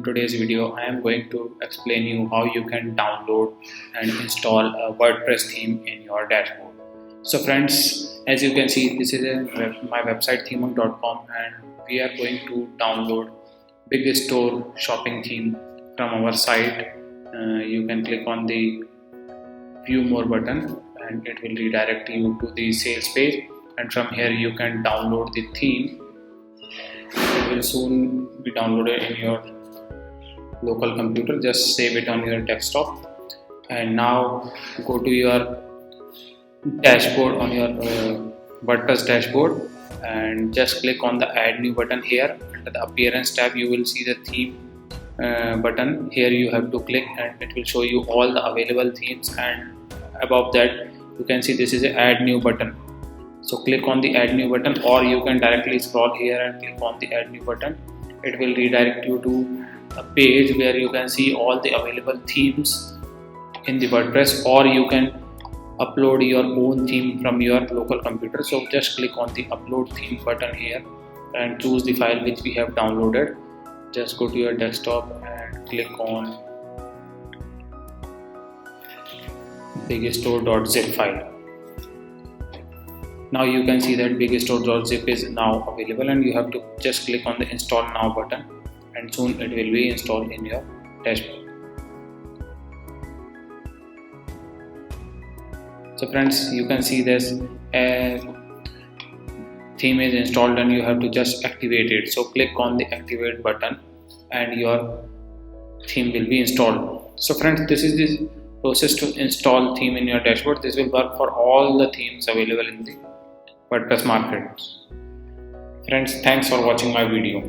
In today's video, I am going to explain you how you can download and install a WordPress theme in your dashboard. So friends, as you can see, this is my website ThemeHunk.com, and we are going to download big store shopping theme from our site. You can click on the view more button and it will redirect you to the sales page, and from here you can download the theme. It will soon be downloaded in your local computer. Just save it on your desktop, and now go to your dashboard on your WordPress dashboard and just click on the add new button. Here under the appearance tab you will see the theme button. Here you have to click and it will show you all the available themes, and above that you can see this is a add new button. So click on the add new button, or you can directly scroll here and click on the add new button. It will redirect you to a page where you can see all the available themes in the WordPress, or you can upload your own theme from your local computer. So just click on the upload theme button here and choose the file which we have downloaded. Just go to your desktop and click on bigstore.zip file. Now you can see that bigstore.zip is now available, and you have to just click on the install now button, and soon it will be installed in your dashboard. So friends, you can see this theme is installed and you have to just activate it. So click on the activate button and your theme will be installed. So friends, this is the process to install theme in your dashboard. This will work for all the themes available in the WordPress market. Friends, thanks for watching my video.